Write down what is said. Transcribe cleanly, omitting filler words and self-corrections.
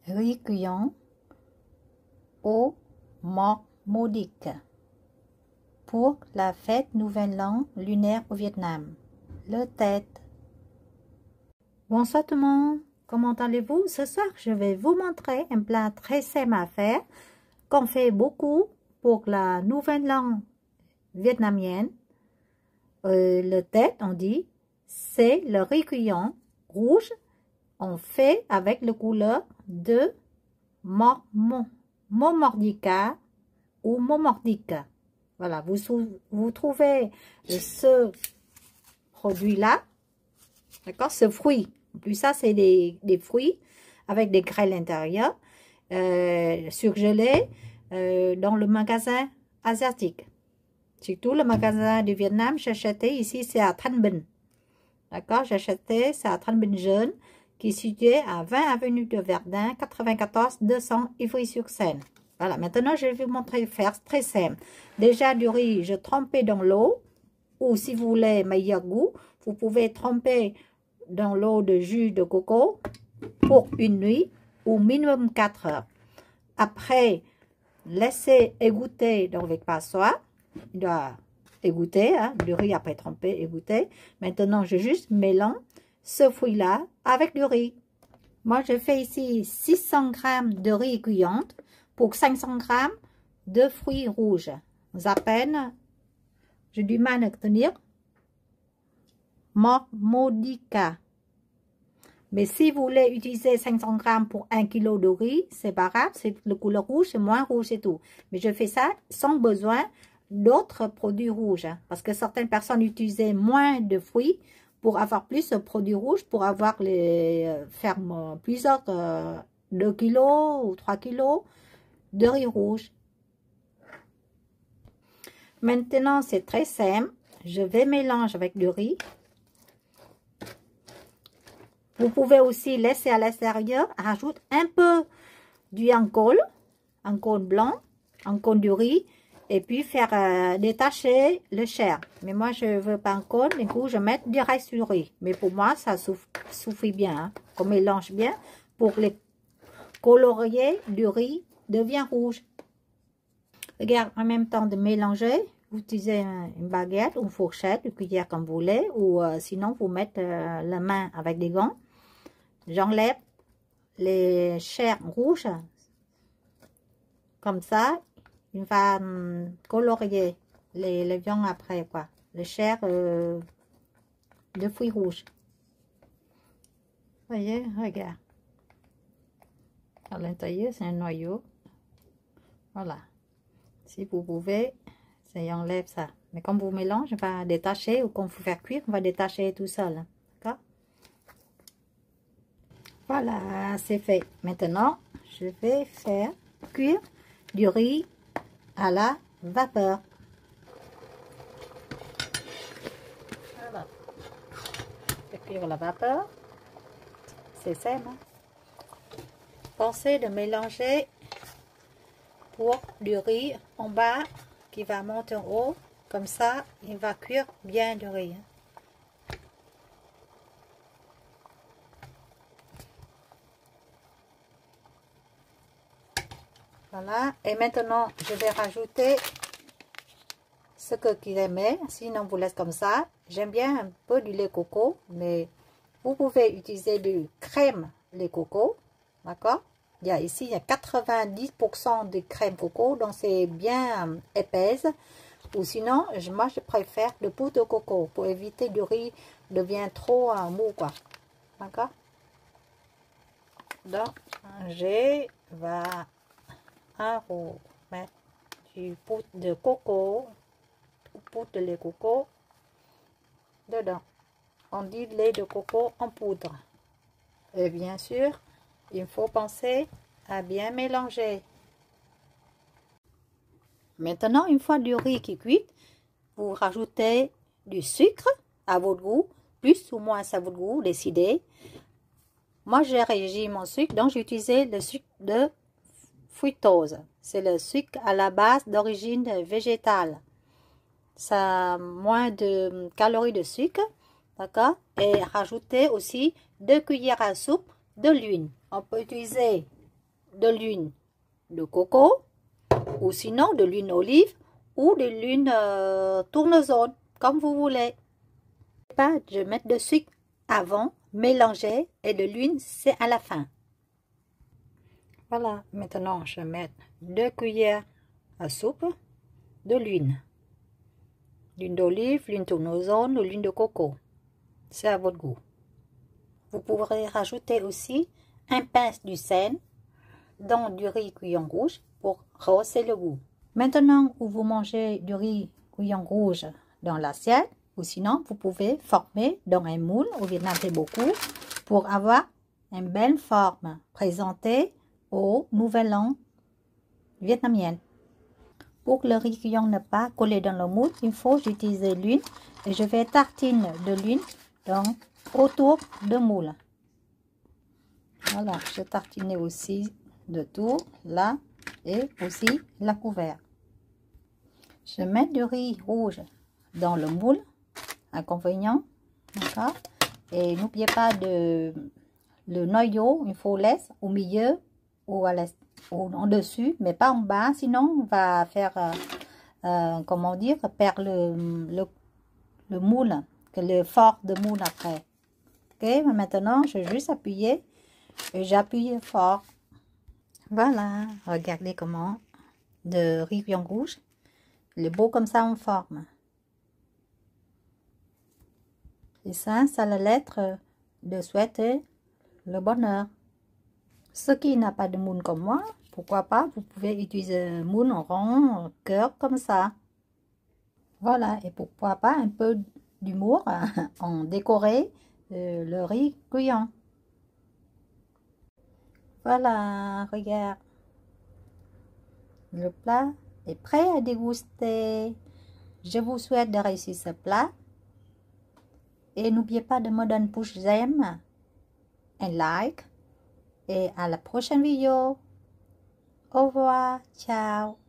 riz cuillon, eau modique pour la fête Nouvel An lunaire au Vietnam. Le tête. Bonsoir tout le monde, comment allez-vous? Ce soir, je vais vous montrer un plat très simple à faire qu'on fait beaucoup pour la Nouvel An vietnamienne. Le tête, on dit, c'est le riz cuillon rouge. On fait avec le couleur de momordica ou momordica. Voilà, vous trouvez ce produit-là, d'accord, ce fruit. En plus, ça, c'est des fruits avec des graines à l'intérieur, surgelés dans le magasin asiatique. Surtout le magasin du Vietnam, j'achetais ici, c'est à Thanh Bình. D'accord, j'achetais, c'est à Thanh Bình Jeune, qui est situé à 20 avenue de Verdun, 94 200 Ivry-sur-Seine. Voilà, maintenant je vais vous montrer faire très simple. Déjà du riz, je trempais dans l'eau, ou si vous voulez meilleur goût, vous pouvez tremper dans l'eau de jus de coco pour une nuit, ou minimum 4 heures. Après, laissez égoutter dans votre passoire. Il doit égoutter, hein, du riz après trempé, égoutter. Maintenant, je juste mélange ce fruit-là avec du riz. Moi, je fais ici 600 g de riz cuillante pour 500 g de fruits rouges. À peine, j'ai du mal à tenir. Modica. Mais si vous voulez utiliser 500 g pour 1 kg de riz, c'est pas grave, c'est le couleur rouge, c'est moins rouge et tout. Mais je fais ça sans besoin d'autres produits rouges. Parce que certaines personnes utilisaient moins de fruits pour avoir plus de produits rouges, pour avoir faire plusieurs 2 kg ou 3 kg de riz rouge. Maintenant, c'est très simple. Je vais mélanger avec du riz. Vous pouvez aussi laisser à l'extérieur, rajouter un peu du encôle blanc, encôle du riz, et puis faire détacher le chair. Mais moi, je ne veux pas encôle, du coup, je mets direct du riz. Mais pour moi, ça suffit bien. Hein. On mélange bien pour les colorier du riz devient rouge. Regarde, en même temps de mélanger, vous utilisez une baguette, une fourchette, une cuillère comme vous voulez, ou sinon, vous mettez la main avec des gants. J'enlève les chairs rouges, comme ça, il va colorier les viandes après, quoi. Les chairs de fruits rouges. Vous voyez, regarde. À l'intérieur, c'est un noyau. Voilà. Si vous pouvez, ça enlève ça. Mais quand vous mélangez, on va détacher, ou quand vous faites cuire, on va détacher tout seul. D'accord? Voilà, c'est fait. Maintenant, je vais faire cuire du riz à la vapeur. Voilà. Je vais cuire à la vapeur. C'est simple. Hein? Pensez de mélanger pour du riz en bas qui va monter en haut. Comme ça, il va cuire bien du riz. Voilà, et maintenant je vais rajouter ce que qu'il aimait, sinon vous laisse comme ça. J'aime bien un peu du lait coco, mais vous pouvez utiliser du crème lait coco, d'accord? Ici, il y a 90% de crème coco, donc c'est bien épaisse. Ou sinon, moi je préfère le poudre de coco pour éviter du riz devient trop mou, quoi. D'accord? Donc, je vais mettre du poudre de coco, poudre de lait coco dedans. On dit lait de coco en poudre. Et bien sûr, il faut penser à bien mélanger. Maintenant, une fois du riz qui est cuit, vous rajoutez du sucre à votre goût, plus ou moins à votre goût, décidez. Moi, j'ai régi mon sucre, donc j'ai utilisé le sucre de fructose. C'est le sucre à la base d'origine végétale. Ça a moins de calories de sucre, d'accord? Et rajouter aussi 2 cuillères à soupe de l'huile. On peut utiliser de l'huile de coco, ou sinon de l'huile d'olive, ou de l'huile tournesol, comme vous voulez. Pas de mettre de sucre avant, mélanger, et de l'huile, c'est à la fin. Voilà, maintenant je vais mettre 2 cuillères à soupe de l'huile. L'huile d'olive, l'huile tournesol ou l'huile de coco. C'est à votre goût. Vous pourrez rajouter aussi un pince du sel dans du riz cuillon rouge pour rehausser le goût. Maintenant, vous mangez du riz cuillon rouge dans l'assiette, ou sinon vous pouvez former dans un moule. Au Vietnam, c'est beaucoup, pour avoir une belle forme présentée au Nouvel An vietnamien. Pour que le riz cuillon ne pas coller dans le moule, il faut utiliser l'huile et je vais tartiner de l'huile autour de moule. Voilà, je tartine aussi de tout là et aussi la couvert. Je mets du riz rouge dans le moule, inconvénient, d'accord. Et n'oubliez pas de le noyau, il faut laisser au milieu ou à l'est, en dessus, mais pas en bas, sinon on va faire, comment dire, perdre le moule, que le fort de moule après. Ok, maintenant je vais juste appuyer et j'appuie fort. Voilà, regardez comment de riz cuillon rouge, il est beau comme ça en forme. Et ça, c'est la lettre de souhaiter le bonheur. Ceux qui n'ont pas de moule comme moi, pourquoi pas, vous pouvez utiliser un moule en rond, en cœur, comme ça. Voilà, et pourquoi pas un peu d'humour en décorer le riz cuillon. Voilà, regarde. Le plat est prêt à déguster. Je vous souhaite de réussir ce plat. Et n'oubliez pas de me donner un pouce j'aime, un like. Et à la prochaine vidéo. Au revoir, ciao.